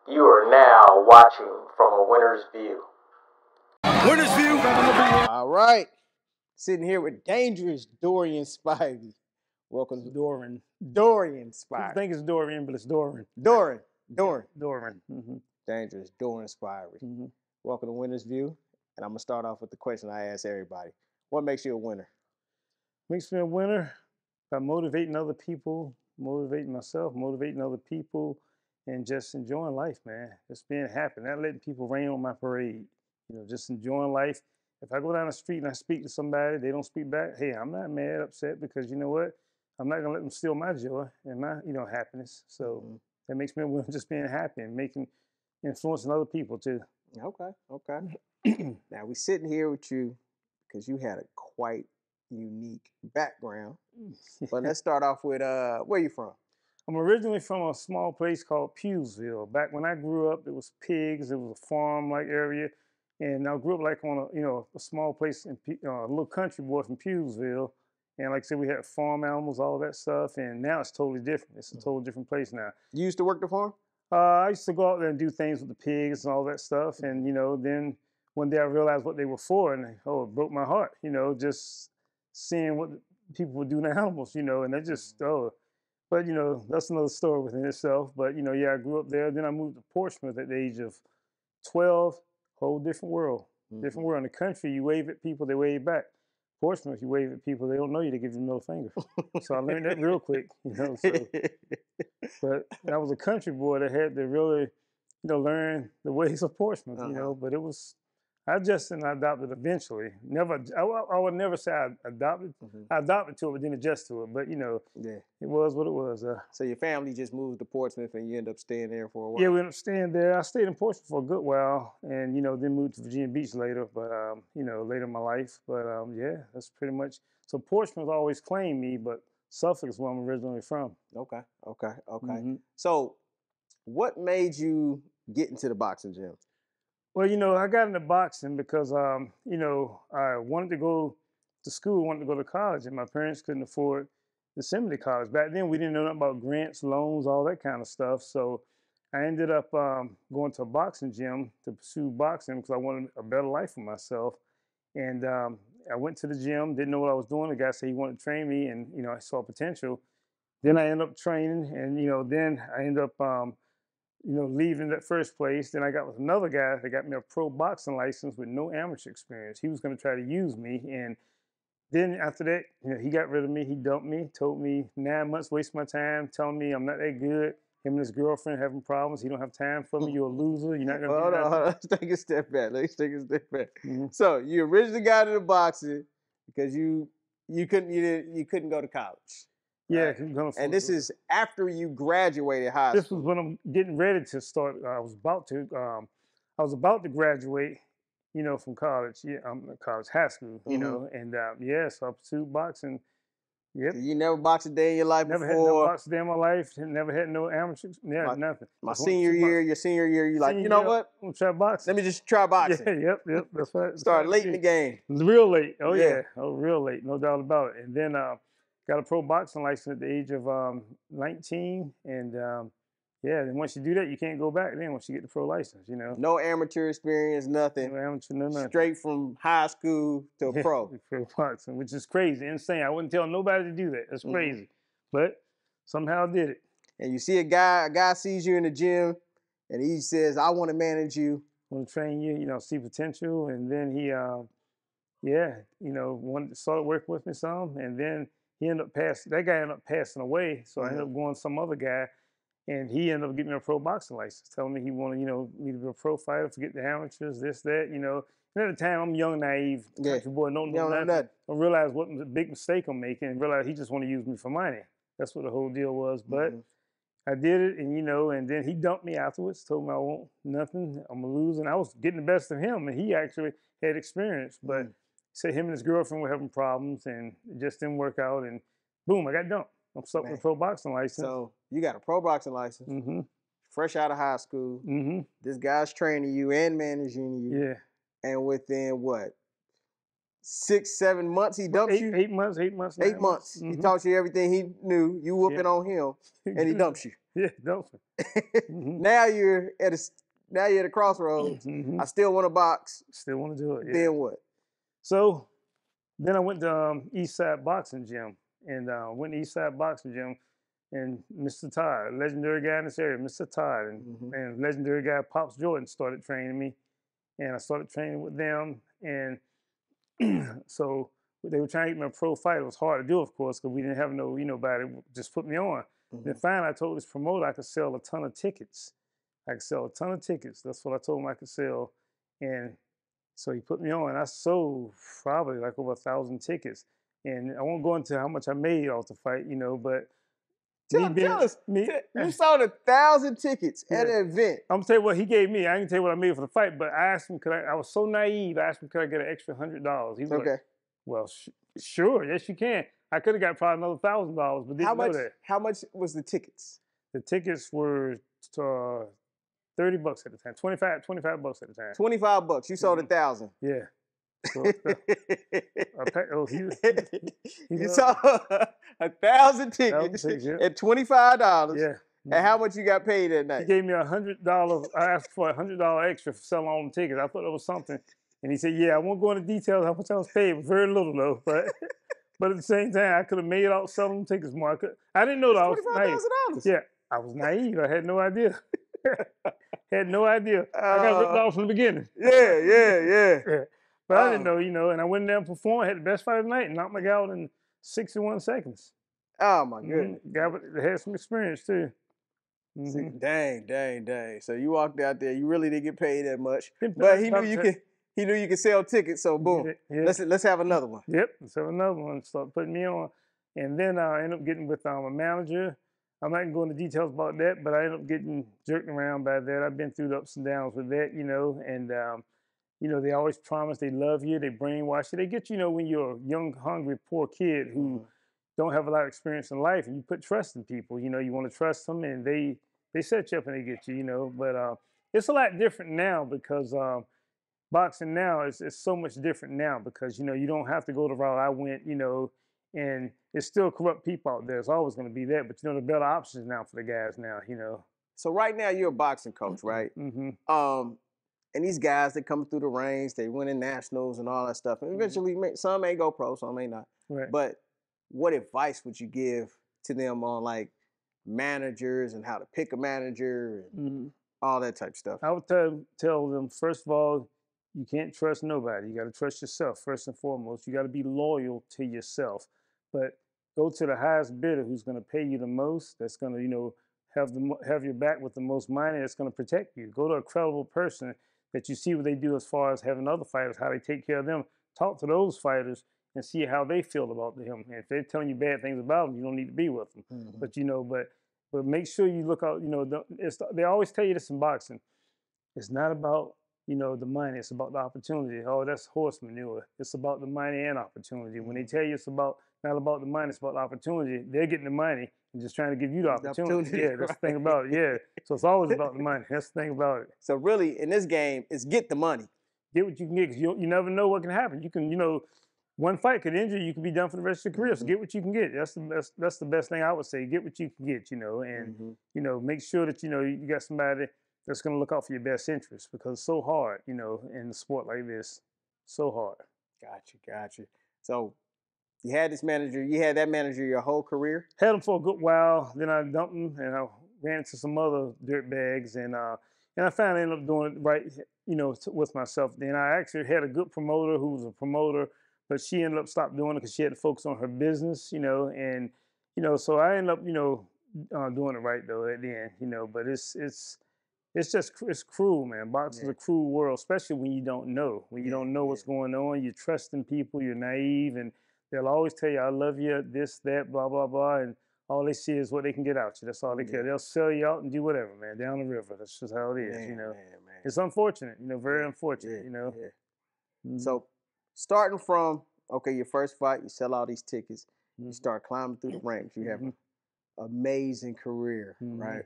You are now watching from a winner's view. Wnnrsview. All right. Sitting here with dangerous Dorin Spivey. Welcome to Dorin. Dorin Spivey. I think it's Dorin, but it's Dorin. Dorin. Mm-hmm. Dangerous Dorin Spivey. Mm-hmm. Welcome to Wnnrsview. And I'm going to start off with the question I ask everybody. What makes you a winner? Makes me a winner by motivating other people, motivating myself, motivating other people, and just enjoying life, man. Just being happy, not letting people rain on my parade. You know, just enjoying life. If I go down the street and I speak to somebody, they don't speak back, hey, I'm not mad, upset, because you know what? I'm not gonna let them steal my joy and my, happiness. So that makes me a winner, just being happy and influencing other people too. Okay. Now we sitting here with you because you had a quite unique background. But let's start off with where you from? I'm originally from a small place called Pughsville. Back when I grew up, it was pigs. It was a farm-like area, and I grew up like on a small place in a little country boy from Pughsville. And like I said, we had farm animals, all that stuff. And now it's totally different. It's a totally different place now. You used to work the farm? I used to go out there and do things with the pigs and all that stuff. And then one day I realized what they were for, and it broke my heart. Just seeing what people would do to animals. And that just But that's another story within itself. But yeah, I grew up there. Then I moved to Portsmouth at the age of 12. Whole different world. Different world. In the country, you wave at people, they wave back. Portsmouth, you wave at people, they don't know you, they give you the middle finger. So I learned that real quick. But I was a country boy that had to really, learn the ways of Portsmouth. But it was. I adjusted and I adopted eventually. I would never say I adopted. I adopted to it, but didn't adjust to it. But it was what it was. So your family just moved to Portsmouth and you ended up staying there for a while? Yeah, we ended up staying there. I stayed in Portsmouth for a good while, and then moved to Virginia Beach later. But later in my life. But yeah, that's pretty much. So Portsmouth always claimed me, but Suffolk is where I'm originally from. Okay. So, what made you get into the boxing gym? Well, I got into boxing because, I wanted to go to school, wanted to go to college, and my parents couldn't afford to send me to college. Back then, we didn't know nothing about grants, loans, all that kind of stuff. So I ended up going to a boxing gym to pursue boxing because I wanted a better life for myself. And I went to the gym, didn't know what I was doing. The guy said he wanted to train me, and, I saw potential. Then I ended up training, and, then I ended up leaving that first place. Then I got with another guy that got me a pro boxing license with no amateur experience. He was going to try to use me. And then after that, he got rid of me. He dumped me, told me 9 months, waste my time, telling me I'm not that good. Him and his girlfriend having problems. He don't have time for me. You're a loser. You're not going to do nothing. Hold on. Let's take a step back. So you originally got into boxing because you couldn't go to college. Yeah, and this is after you graduated high school. This was when I'm getting ready to start. I was about to graduate, from college. Yeah, high school. And so I pursued boxing. Yep. So you never boxed a day in your life never before? Never had no boxing day in my life. Never had no amateur. Yeah, nothing. Your senior year, you like, you know what? I'm gonna try boxing. Let me just try boxing. Yeah, yep. That's right. Started late in the game. Real late. Oh yeah. Oh, real late. No doubt about it. And then got a pro boxing license at the age of 19, and then once you do that, you can't go back. Then once you get the pro license, No amateur experience, nothing. No amateur, nothing. Straight from high school to pro. Pro boxing, which is crazy, insane. I wouldn't tell nobody to do that. That's crazy, but somehow I did it. And you see a guy sees you in the gym, and he says, "I want to manage you. I want to train you. See potential." And then he, wanted to start working with me some, and then. That guy ended up passing away, so I ended up going to some other guy, and he ended up getting me a pro boxing license, telling me he wanted, me to be a pro fighter, forget the amateurs, this, that, And at the time, I'm young, naive, country boy, don't know nothing. I realized what was a big mistake I'm making, and realized he just wanted to use me for money. That's what the whole deal was, but I did it, and then he dumped me afterwards, told me I want nothing, I'm a loser, and I was getting the best of him, and he actually had experience, but said him and his girlfriend were having problems, and it just didn't work out, and boom, I got dumped. I'm stuck with a pro boxing license. So you got a pro boxing license, fresh out of high school. This guy's training you and managing you. Yeah. And within what, 6, 7 months, he dumped you? 8 months. 8 months. He taught you everything he knew. You whooping on him, and he dumps you. Yeah, dolphin. Now you're at a crossroads. I still want to box. Still want to do it. Yeah. Then what? So then I went to East Side Boxing Gym, and went to East Side Boxing Gym, and Mr. Todd, legendary guy in this area, Mr. Todd, and legendary guy Pops Jordan started training me, and I started training with them, and so they were trying to get me a pro fight. It was hard to do, of course, because we didn't have nobody just put me on. Then finally, I told this promoter I could sell a ton of tickets. I could sell a ton of tickets. That's what I told him I could sell, and so he put me on. I sold probably like over 1,000 tickets, and I won't go into how much I made off the fight, but Tell us. You sold 1,000 tickets at an event. I'm gonna tell you what he gave me. I ain't gonna tell you what I made for the fight, but I asked him, I was so naive. I asked him, could I get an extra $100? He was like, well, sure, yes you can. I could have got probably another $1,000, but didn't know that. How much was the tickets? The tickets were $30 at the time, 25 bucks at the time. $25. You sold 1,000. Yeah. So, you saw 1,000 tickets at $25. Yeah. And how much you got paid that night? He gave me $100. I asked for $100 extra for selling all the tickets. I thought it was something. And he said, yeah, I won't go into details how much I was paid. It was very little though. But at the same time, I could have made out selling tickets more. I didn't know that I was naive. $25,000. Yeah, I was naive. I had no idea. Had no idea. I got ripped off from the beginning. Yeah. But I didn't know, and I went in there and performed, had the best fight of the night, and knocked my guy out in 61 seconds. Oh, my goodness. Guy had some experience, too. Dang. So you walked out there, you really didn't get paid that much. But he knew you could sell tickets, so boom. Yeah. Let's have another one. Yep, let's have another one. Start putting me on. And then I ended up getting with a manager. I'm not going to go into details about that, but I ended up getting jerked around by that. I've been through the ups and downs with that, and they always promise they love you, they brainwash you. They get you, when you're a young, hungry, poor kid who don't have a lot of experience in life, and you put trust in people. You want to trust them, and they set you up and they get you. But it's a lot different now because boxing now is so much different now because, you don't have to go the route I went, and it's still corrupt people out there. It's always going to be that, but there are better options now for the guys now, So right now you're a boxing coach, right? And these guys that come through the range, they winning nationals and all that stuff. And eventually, some may go pro, some may not. Right. But what advice would you give to them on like managers and how to pick a manager and all that type of stuff? I would tell them, first of all, you can't trust nobody. You got to trust yourself first and foremost. You got to be loyal to yourself. But go to the highest bidder who's going to pay you the most. That's going to, have your back with the most money. That's going to protect you. Go to a credible person that you see what they do as far as having other fighters, how they take care of them. Talk to those fighters and see how they feel about him. And if they're telling you bad things about him, you don't need to be with them. But but make sure you look out. They always tell you this in boxing. It's not about the money. It's about the opportunity. Oh, that's horse manure. It's about the money and opportunity. When they tell you it's not about the money, it's about the opportunity. They're getting the money and just trying to give you the opportunity. Yeah, that's the thing about it. Yeah, so it's always about the money. That's the thing about it. So really, in this game, it's get the money. Get what you can get, because you never know what can happen. You can, one fight could injure you. You could be done for the rest of your career. So get what you can get. That's the best thing I would say. Get what you can get, and make sure that you got somebody that's going to look out for your best interests, because it's so hard, in a sport like this. So hard. Got you. So you had this manager. You had that manager your whole career? Had him for a good while. Then I dumped him, and I ran into some other dirt bags, and I finally ended up doing it right, with myself. Then I actually had a good promoter who was a promoter, but she ended up stopped doing it because she had to focus on her business, and so I ended up, doing it right though at the end, but it's cruel, man. Boxing's a cruel world, especially when you don't know. When you don't know what's going on, you're trusting people, you're naive, and they'll always tell you, I love you, this, that, blah, blah, blah, and all they see is what they can get out you. That's all they care. They'll sell you out and do whatever, man, down the river. That's just how it is, Man. It's unfortunate, very unfortunate, So starting from, your first fight, you sell all these tickets, you start climbing through the ranks, you have an amazing career, right?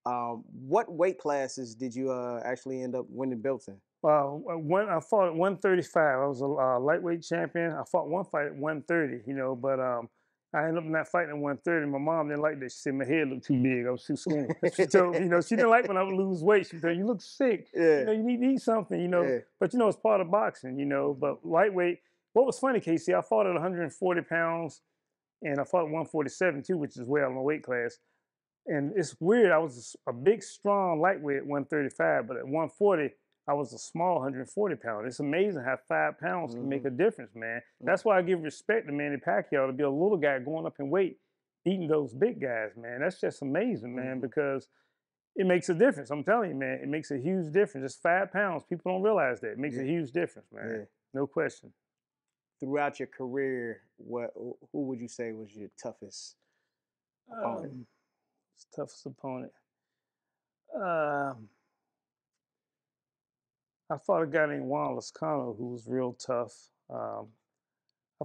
What weight classes did you actually end up winning belts in? When I fought at 135, I was a lightweight champion. I fought one fight at 130, but I ended up not fighting at 130. My mom didn't like that. She said my head looked too big. I was too skinny. She told me, you know, she didn't like when I would lose weight. She said, you look sick. Yeah. You know, you need to eat something, you know. Yeah. But, you know, it's part of boxing, you know. But lightweight, what was funny, Casey, I fought at 140 pounds and I fought at 147 too, which is well in my weight class. And it's weird. I was a big, strong lightweight at 135, but at 140, I was a small 140 pounder. It's amazing how 5 pounds can make a difference, man. That's why I give respect to Manny Pacquiao to be a little guy going up in weight, beating those big guys, man. That's just amazing, man, because it makes a difference. I'm telling you, man, it makes a huge difference. It's 5 pounds. People don't realize that. It makes a huge difference, man. No question. Throughout your career, who would you say was your toughest opponent? Toughest opponent. I fought a guy named Juan Lascano who was real tough. I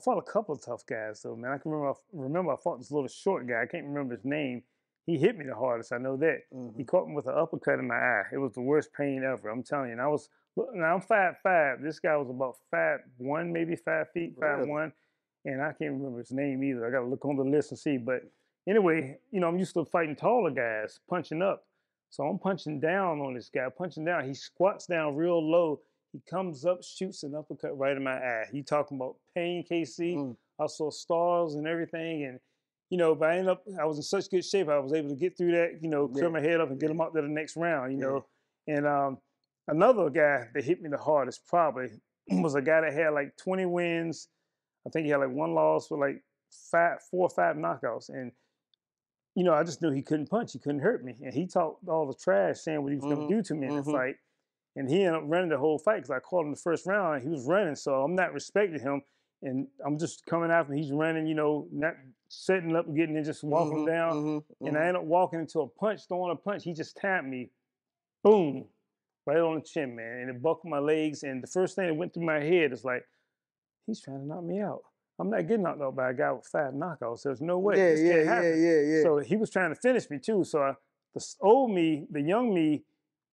fought a couple of tough guys though, man. I can remember I fought this little short guy. I can't remember his name. He hit me the hardest. I know that. He caught me with an uppercut in my eye. It was the worst pain ever. I'm telling you. And I'm 5'5". This guy was about 5'1", maybe 5 feet, 5'1", and I can't remember his name either. I got to look on the list and see. But anyway, you know, I'm used to fighting taller guys, punching up. So I'm punching down on this guy, punching down. He squats down real low. He comes up, shoots an uppercut right in my eye. You talking about pain, KC? I saw stars and everything. And, you know, but I was in such good shape, I was able to get through that, you know, clear my head up and get him out to the next round, you know. And another guy that hit me the hardest probably was a guy that had like 20 wins. I think he had like 1 loss with like 4 or 5 knockouts. And you know, I just knew he couldn't punch. He couldn't hurt me. And he talked all the trash saying what he was going to do to me in the fight. And he ended up running the whole fight because I caught him the first round and he was running. So I'm not respecting him. And I'm just coming after him. He's running, you know, not setting up, getting in, just walking down. And I ended up walking into a punch, throwing a punch. He just tapped me, boom, right on the chin, man. And it buckled my legs. And the first thing that went through my head is like, he's trying to knock me out. I'm not getting knocked out by a guy with 5 knockouts. There's no way. This can't happen. So he was trying to finish me too. So the old me, the young me,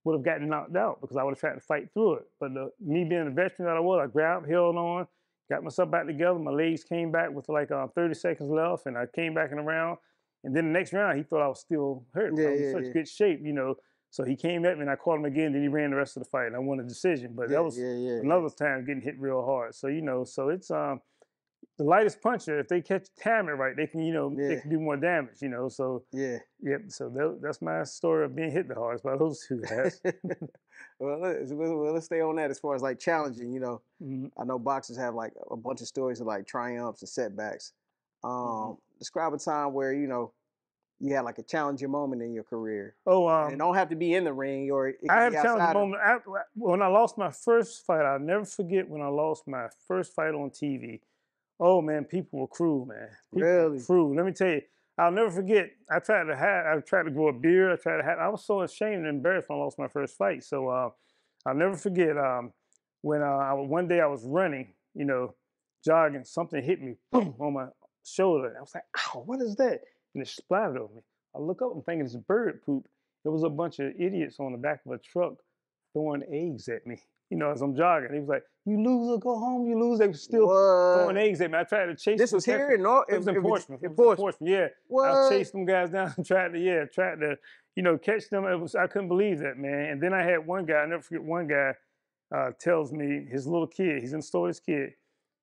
would have gotten knocked out because I would have tried to fight through it. But me being the veteran that I was, I grabbed, held on, got myself back together. My legs came back with like 30 seconds left, and I came back in the round. And then the next round, he thought I was still hurt. I was in such good shape, you know. So he came at me, and I caught him again. Then he ran the rest of the fight, and I won a decision. But that was another time getting hit real hard. So, you know, so it's the lightest puncher, if they time it right, they can, you know, they can do more damage, you know. So so that's my story of being hit the hardest by those 2 guys. Well, let's stay on that as far as like challenging, you know. I know boxers have like a bunch of stories of like triumphs and setbacks. Describe a time where, you know, you had like a challenging moment in your career. And it don't have to be in the ring, or it I had a challenging moment. When I lost my first fight, I'll never forget when I lost my first fight on TV. Oh man, people were cruel, man. People were cruel. Let me tell you, I'll never forget. I tried to grow a beard. I was so ashamed and embarrassed when I lost my first fight. So I'll never forget when one day I was running, you know, jogging. Something hit me on my shoulder. I was like, "Ow, what is that?" And it splattered on me. I look up, I'm thinking it's bird poop. There was a bunch of idiots on the back of a truck throwing eggs at me. You know, as I'm jogging, he was like, "You loser, go home. You lose." They were still throwing eggs at me. I tried to chase. This was here in North. It was in Portsmouth. Yeah. What? I chased them guys down and tried to, you know, catch them. I couldn't believe that, man. And then I had one guy. I never forget. One guy tells me his little kid. He's in the store with his kid.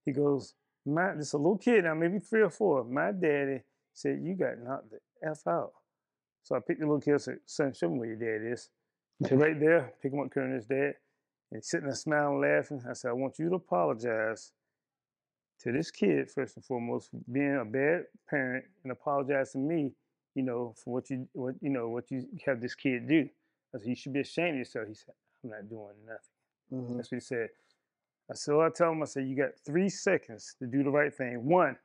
He goes, this is a little kid now, maybe 3 or 4. My daddy said you got knocked the F out. So I picked the little kid and said, "Son, show me where your dad is." He said, "Right there." Pick him up, carrying his dad. And he's sitting there smiling, laughing. I said, "I want you to apologize to this kid, first and foremost, for being a bad parent, and apologize to me, you know, for what you have this kid do." I said, "You should be ashamed of yourself." He said, "I'm not doing nothing." That's what he said. I said, I tell him, I said, "You got 3 seconds to do the right thing. 1,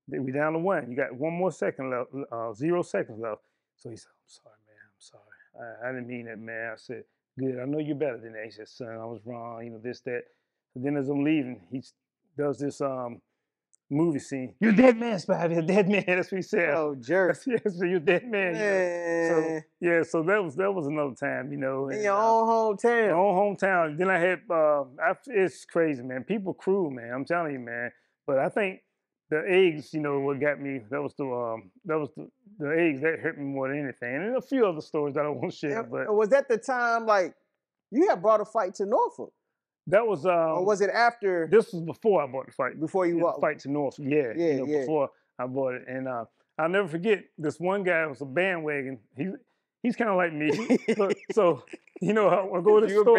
we down to 1. You got 1 more second left, 0 seconds left." So he said, "I'm sorry, man. I'm sorry. I didn't mean that, man." I said, "Good. I know you're better than that." He said, "Son, I was wrong. You know, this, that." And then as I'm leaving, he does this movie scene. "You're a dead man, Spivey. You're a dead man." That's what he said. Oh, jerk. So you're a dead man. You know? So that was another time, you know. In your own hometown. My own hometown. Then I had, it's crazy, man. People cruel, man. I'm telling you, man. But I think the eggs, you know, what got me. That was the eggs that hurt me more than anything, and a few other stories that I won't share. But was that the time like you had brought a fight to Norfolk? that was Or was it after? This was before I bought the fight. Before you bought the fight to Norfolk, yeah, you know, before I bought it, and I'll never forget this one guy was a bandwagon. He's kind of like me, so you know, I go to the store.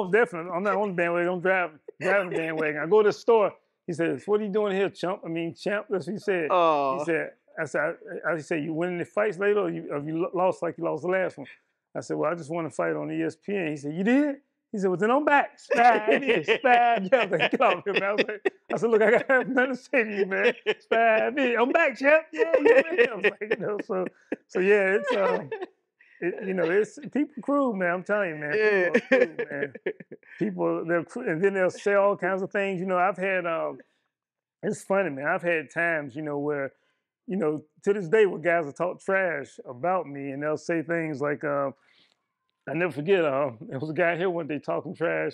Definitely, I'm not on the bandwagon. I'm driving the bandwagon. I go to the store. He says, "What are you doing here, chump?" I mean, champ. That's what he said. He said, I said, you winning the fights later, or you lost like you lost the last one? I said, well, I just won a fight on ESPN. He said, you did? He said, well, then I'm back. Spivey, Spivey. I was like, get off here, man. I said, look, I got nothing to say to you, man. Spivey, I'm back, champ. Yeah, you win. I was like, you know, so yeah, it's you know, it's people cruel, man. I'm telling you, man. People are cruel, man. People, they're cruel, and then they'll say all kinds of things. You know, I've had, it's funny, man. I've had times, you know, where, you know, to this day, where guys will talk trash about me, and they'll say things like, I never forget, there was a guy here one day talking trash.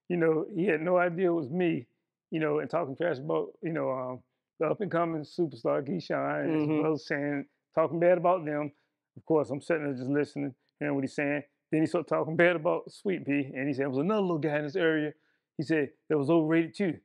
You know, he had no idea it was me, you know, and talking trash about, you know, the up-and-coming superstar, Keyshawn, and his brothers saying, talking bad about them. Of course, I'm sitting there just listening, hearing what he's saying. Then he started talking bad about Sweet Pea, and he said, there was another little guy in this area. He said, that was overrated too.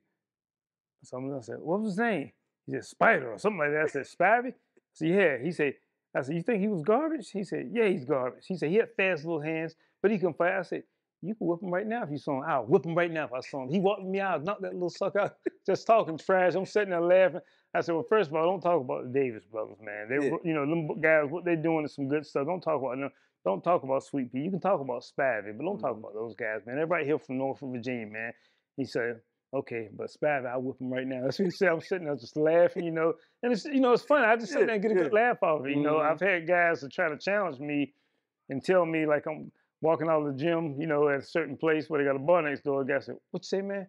So I said, what was his name? He said, Spider or something like that. I said, Spivey? I said, yeah. He said, I said, you think he was garbage? He said, yeah, he's garbage. He said, he had fast little hands, but he can fight. I said, you can whip him right now if you saw him. I'll whip him right now if I saw him. He walked me out, knocked that little sucker out, just talking trash. I'm sitting there laughing. I said, well, first of all, don't talk about the Davis brothers, man. They, you know, them guys, what they're doing is some good stuff. Don't talk about them. Don't talk about Sweet Pea. You can talk about Spivey, but don't talk about those guys, man. They're right here from Norfolk, Virginia, man. He said, okay, but Spivey, I'll whip him right now. That's what he said. I'm sitting there just laughing, you know. And it's, you know, it's funny. I just sit there and get a good laugh out of it. You know, I've had guys that try to challenge me and tell me like I'm walking out of the gym, you know, at a certain place where they got a bar next door. A guy said, what you say, man?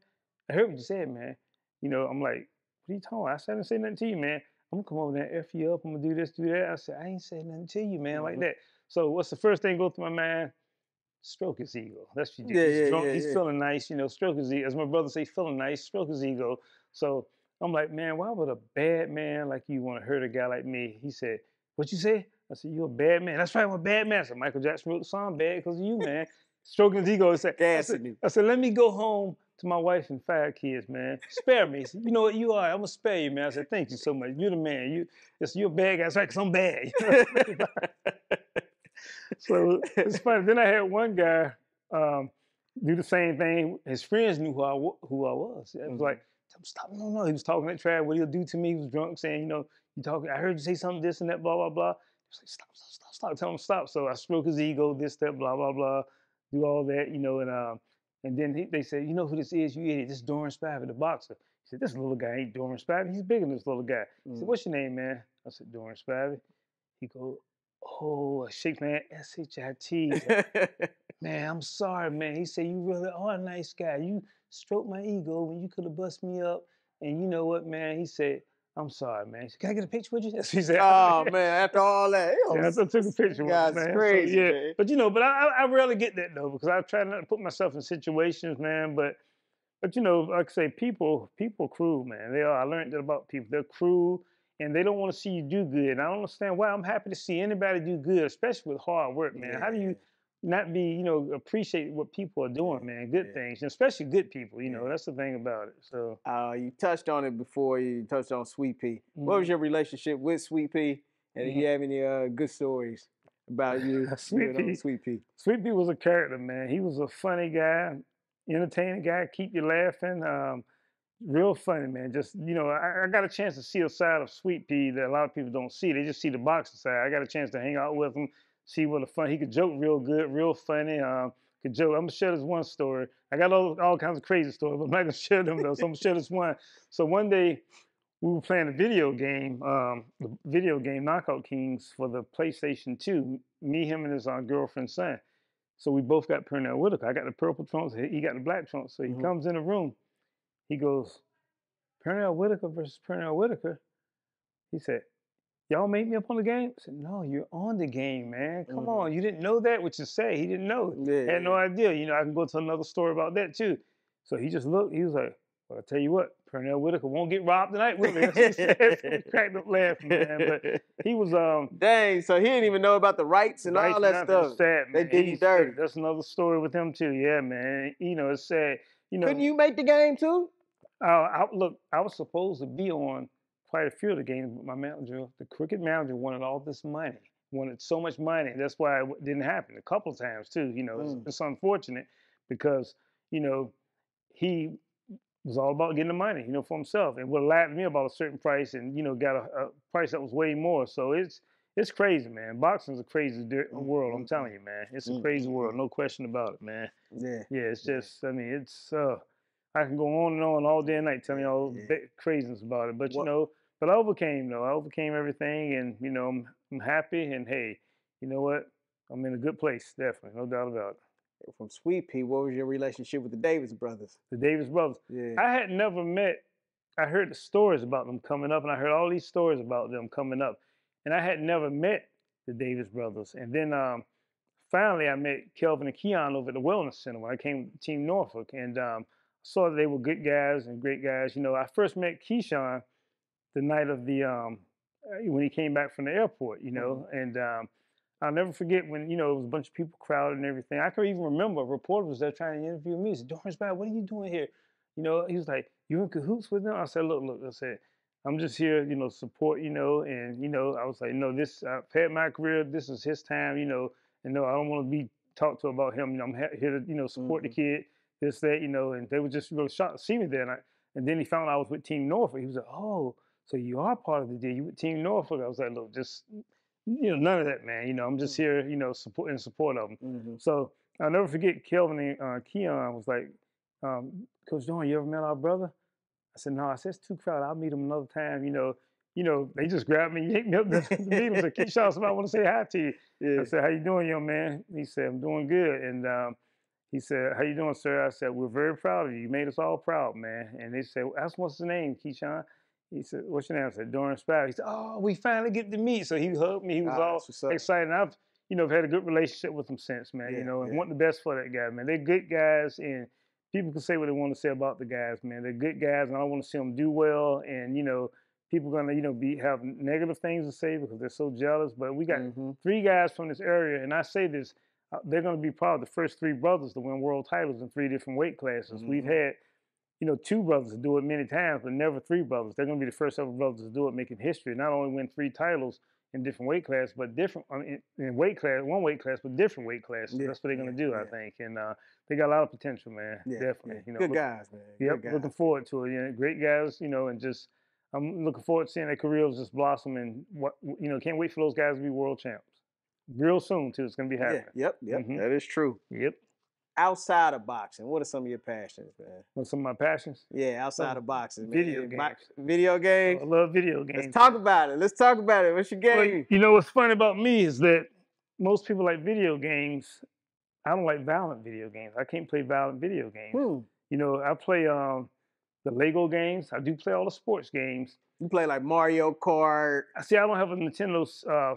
I heard what you said, man. You know, I'm like, what are you talking about? I said, I didn't say nothing to you, man. I'm gonna come over there and F you up. I'm gonna do this, do that. I said, I ain't saying nothing to you, man, like that. So what's the first thing go through my mind? Stroke his ego. That's what you do. He's drunk. He's feeling nice, you know, stroke his ego. As my brother say, feeling nice, stroke his ego. So I'm like, man, why would a bad man like you want to hurt a guy like me? He said, what you say? I said, you're a bad man. That's right, I'm a bad man. I said, Michael Jackson wrote the song Bad because of you, man. Stroking his ego. I said, let me go home to my wife and 5 kids, man. Spare me. He said, you know what, you are. I'm going to spare you, man. I said, thank you so much. You're the man. You're a bad guy. That's right, because I'm bad. So it's funny. Then I had one guy do the same thing. His friends knew who I was. It was like, stop, no. He was talking that trash. What he'll do to me, he was drunk, saying, you know, you talking, I heard you say something, this and that, blah, blah, blah. He was like, stop, tell him stop. So I stroke his ego, this, that, blah, blah, blah, do all that, you know, and then they said, you know who this is, you idiot, this is Dorin Spivey, the boxer. He said, this little guy ain't Dorin Spivey, he's bigger than this little guy. He said, what's your name, man? I said, Dorin Spivey. He goes, oh, I shake my S-H-I-T. Man, I'm sorry, man. He said, you really are a nice guy. You stroked my ego when you could have bust me up. And you know what, man? He said, I'm sorry, man. He said, can I get a picture with you? That's what he said. Oh, man, after all that. Yeah, I took a picture with him, man. Crazy, so, yeah. man. But, you know, I rarely get that, though, because I try not to put myself in situations, man. But you know, like I say, people cruel, man. They are. I learned that about people. They're cruel, and they don't want to see you do good. And I don't understand why. I'm happy to see anybody do good, especially with hard work, man. Yeah. How do you not be, you know, appreciate what people are doing, man? Good things, and especially good people. You know, that's the thing about it. So you touched on it before. You touched on Sweet Pea. What was your relationship with Sweet Pea? And do you have any good stories about you? Sweet Pea. Sweet Pea was a character, man. He was a funny guy, entertaining guy, keep you laughing. Real funny, man. Just, you know, I got a chance to see a side of Sweet Pea that a lot of people don't see. They just see the boxing side. I got a chance to hang out with him, see what the fun. He could joke real good, real funny. Could joke. I'm gonna share this one story. I got all kinds of crazy stories, but I'm not gonna share them though. So I'm gonna share this one. So one day we were playing a video game, the video game Knockout Kings for the PlayStation 2. Me, him, and his girlfriend's son. So we both got Pernell Whitaker. I got the purple trunks. He got the black trunks. So he comes in the room. He goes, Pernell Whitaker versus Pernell Whitaker. He said, y'all made me up on the game? I said, no, you're on the game, man. Come on. You didn't know that? What you say? He didn't know. Had no idea. You know, I can go to another story about that too. So he just looked. He was like, well, I'll tell you what, Pernell Whitaker won't get robbed tonight, will he? That's what he said. So we cracked up laughing, man. But he was dang, so he didn't even know about the rights and all that stuff. It's sad, They man. did you dirty. That's another story with him too. Yeah, man. You know, it's sad. You know, Couldn't you make the game too? Look, I was supposed to be on quite a few of the games, but my manager, the cricket manager, wanted all this money, wanted so much money. That's why it didn't happen a couple of times too. You know, it's unfortunate because, you know, he was all about getting the money, you know, for himself, and would have lied to me about a certain price, and you know, got a price that was way more. So it's crazy, man. Boxing's a crazy world. I'm telling you, man. It's a crazy world, no question about it, man. Yeah. Yeah, it's just, I mean, it's I can go on and on all day and night telling you all craziness about it. But you know, but I overcame though. I overcame everything, and you know, I'm happy. And hey, you know what? I'm in a good place, definitely, no doubt about it. From Sweet Pea, what was your relationship with the Davis brothers? The Davis brothers. Yeah. I had never met. I heard the stories about them coming up, and I heard all these stories about them coming up, and I had never met the Davis brothers. And then finally, I met Kelvin and Keon over at the Wellness Center when I came to Team Norfolk, and saw that they were good guys and great guys. You know, I first met Keyshawn the night of the when he came back from the airport. You know, and I'll never forget when, you know, it was a bunch of people crowded and everything. I can even remember a reporter was there trying to interview me. He said, Dorin Spivey, what are you doing here? You know, he was like, you in cahoots with them? I said, look, I said, I'm just here, you know, support, you know, and, you know, I was like, no, this, I've had my career, this is his time, you know, and no, I don't want to be talked to about him. You know, I'm here to, you know, support the kid, this, that, you know, and they were just really shocked to see me there. And then he found out I was with Team Norfolk. He was like, oh, so you are part of the deal. You with Team Norfolk? I was like, look, just, you know, none of that, man. You know, I'm just here, you know, in support of them. So I'll never forget Kelvin and Keon was like, Coach Dorin, you ever met our brother? I said, no. I said, it's too crowded. I'll meet him another time. You know, they just grabbed me, yanked me up to meet him. Said, Keyshawn, somebody want to say hi to you. Yeah. I said, how you doing, young man? He said, I'm doing good. And he said, how you doing, sir? I said, we're very proud of you. You made us all proud, man. And they said, ask what's his name, Keyshawn? He said, what's your name? I said, Dorin Spivey. He said, oh, we finally get to meet. So he hugged me. He was all excited. And I've, you know, had a good relationship with him since, man, you know, and want the best for that guy, man. They're good guys, and people can say what they want to say about the guys, man. They're good guys, and I want to see them do well. And, you know, people are going to, you know, have negative things to say because they're so jealous. But we got 3 guys from this area, and I say this, they're going to be probably the first 3 brothers to win world titles in 3 different weight classes. We've had, you know, 2 brothers to do it many times, but never 3 brothers. They're going to be the first ever brothers to do it, making history. Not only win 3 titles in different weight classes, but different in weight class, one weight class, but different weight classes. That's what they're going to do, I think. And they got a lot of potential, man. Definitely. You know, good guys, man. Yep. Looking forward to it. Yeah, great guys. You know, and just I'm looking forward to seeing their careers just blossom. And you know, can't wait for those guys to be world champs real soon too. It's going to be happening. Yep. That is true. Yep. Outside of boxing, what are some of your passions, man? What's some of my passions? Yeah, outside of boxing, man. Video games. Video games? I love video games. Let's talk about it. What's your game? Well, you know what's funny about me is that most people like video games. I don't like violent video games. I can't play violent video games. You know, I play the Lego games. I do play all the sports games. You play like Mario Kart. See, I don't have a Nintendo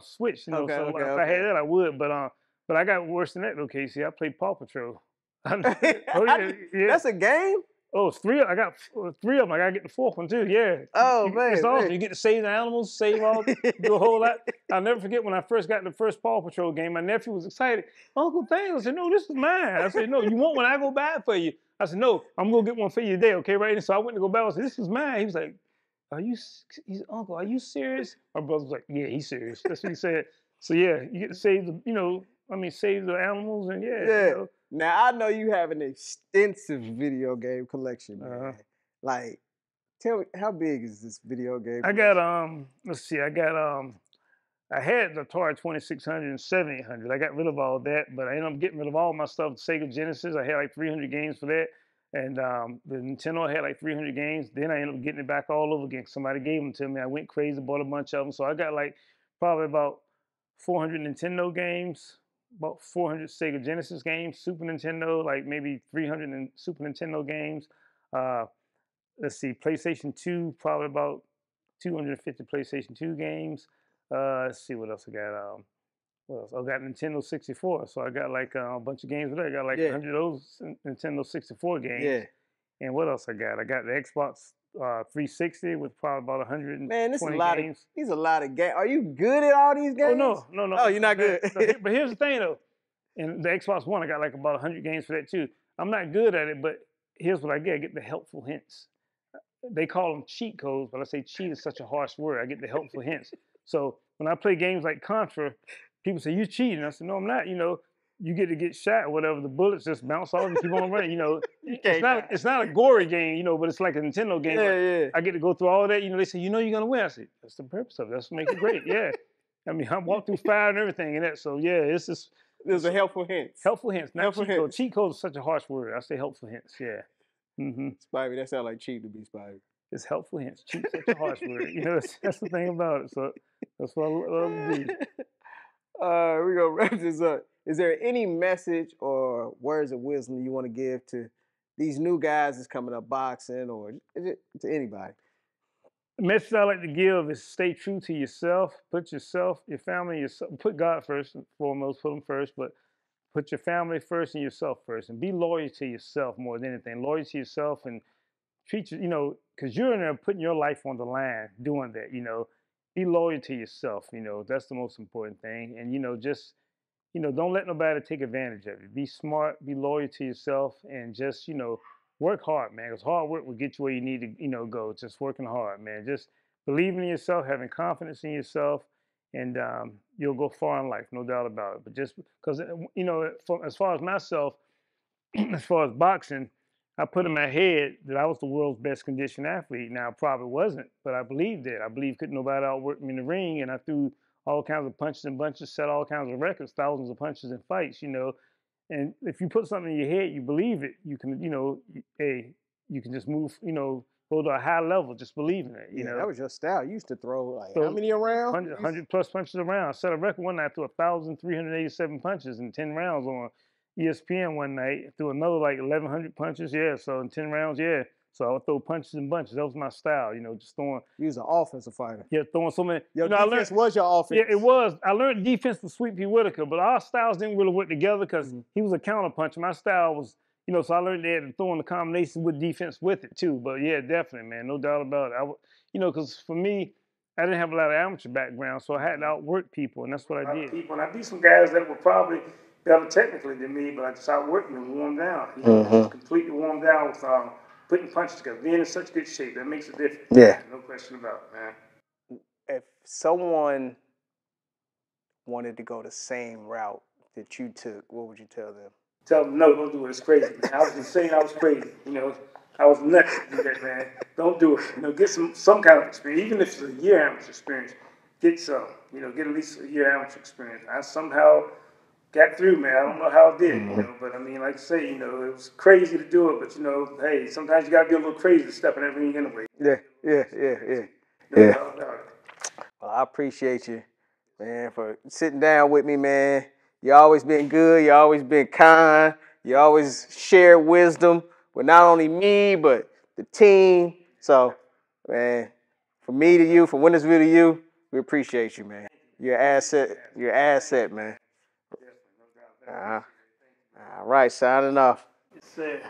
Switch, you know, so if I had that, I would. But I got worse than that, though, Casey. I played Paw Patrol. That's a game? Oh, it's 3. I got 3 of them. I got to get the 4th one, too. Yeah. Oh, man. It's awesome. You get to save the animals, save all, do a whole lot. I'll never forget when I first got the first Paw Patrol game, my nephew was excited. Uncle Thames, I said, no, this is mine. I said, no, you want one? I go buy it for you. I said, no, I'm going to get one for you today, okay, right? And so I went to go buy one. I said, this is mine. He was like, Uncle, are you serious? My brother was like, yeah, he's serious. That's what he said. So, yeah, you get to save the, you know, save the animals and You know. Now, I know you have an extensive video game collection, man. Like, tell me, how big is this video game collection? I got, let's see, I had the Atari 2600 and 7800. I got rid of all that, but I ended up getting rid of all my stuff. Sega Genesis, I had like 300 games for that. And the Nintendo, I had like 300 games. Then I ended up getting it back all over again. Somebody gave them to me. I went crazy, bought a bunch of them. So I got like probably about 400 Nintendo games, about 400 Sega Genesis games, Super Nintendo, like maybe 300 Super Nintendo games. Let's see, PlayStation 2, probably about 250 PlayStation 2 games. Let's see what else I got. What else? I got Nintendo 64, so I got like a bunch of games with that. I got like 100 of those Nintendo 64 games. Yeah. And what else I got? I got the Xbox 360 with probably about 120 Man, this is a lot games. of these a lot of games. Are you good at all these games? Oh no. Oh, you're not good. But here's the thing though. In the Xbox One, I got like about 100 games for that too. I'm not good at it, but here's what I get. I get the helpful hints. They call them cheat codes, but I say cheat is such a harsh word. I get the helpful hints. So when I play games like Contra, people say, you cheating. I said, no, I'm not. You know, you get to get shot or whatever. The bullets just bounce off and keep on running. You know, it's not a gory game, you know, but it's like a Nintendo game. Yeah. I get to go through all that. You know, they say, you know you're going to win. I say, that's the purpose of it. That's what makes it great. Yeah. I mean, I walked through fire and everything and that. So, yeah, it's just. There's a helpful hints. Helpful hints, not helpful cheat codes. hints. Cheat codes is such a harsh word. I say helpful hints, yeah. Spivey, that sounds like cheat to me, Spivey. It's helpful hints. Cheat is such a harsh word. You know, that's the thing about it. So that's what I love to do. We're going to wrap this up. Is there any message or words of wisdom you want to give to these new guys that's coming up boxing or to anybody? The message I like to give is stay true to yourself. Put yourself, your family, yourself. Put God first and foremost. Put Him first, but put your family first and yourself first, and be loyal to yourself more than anything. Loyal to yourself and treat you know, because you're in there putting your life on the line doing that. You know, be loyal to yourself. You know, that's the most important thing. And you know, just don't let nobody take advantage of you. Be smart. Be loyal to yourself, and just work hard, man. Because hard work will get you where you need to go. Just working hard, man. Just believing in yourself, having confidence in yourself, and you'll go far in life, no doubt about it. But just because as far as myself, as far as boxing, I put in my head that I was the world's best conditioned athlete. Now I probably wasn't, but I believed it. I believed couldn't nobody outwork me in the ring, and I threw all kinds of punches and bunches, set all kinds of records, thousands of punches and fights. And if you put something in your head, you believe it. You can, you can just move. Go to a high level, just believing it. You know, that was your style. You used to throw like how many around? 100 plus punches around. I set a record one night. I threw 1,387 punches in 10 rounds on ESPN one night. I threw another like 1,100 punches. Yeah, so in 10 rounds, yeah. So I would throw punches and bunches. That was my style. Just throwing. You was an offensive fighter. Yeah, throwing so many. Your defense was your offense. Yeah, it was. I learned defense to Sweet Pea Whitaker, but our styles didn't really work together because he was a counter puncher. My style was. So I learned that and throwing the combination with defense with it too. But yeah, definitely, man, no doubt about it. Because for me, I didn't have a lot of amateur background, so I had to outwork people, and that's what I did. And I beat some guys that were probably better technically than me, but I just outworked them and warmed down. Just completely warmed down with putting punches together, being in such good shape. That makes a difference. Yeah, no question about it, man. If someone wanted to go the same route that you took, what would you tell them? Tell them, no, don't do it. It's crazy, man. I was insane. I was crazy. I was nuts to do that, man. Don't do it. Get some kind of experience. Even if it's a year amateur experience, get some. Get at least a year amateur experience. I somehow got through, man. I don't know how I did, But I mean, like I say, it was crazy to do it. But, hey, sometimes you got to be a little crazy to step in that ring anyway. Yeah. Well, I appreciate you, man, for sitting down with me, man. You always been good. You always been kind. You always share wisdom with not only me, but the team. So, man, from me to you, from Wnnrsview to you, we appreciate you, man. You're an asset. You're an asset, man. All right, signing off. Yes, sir.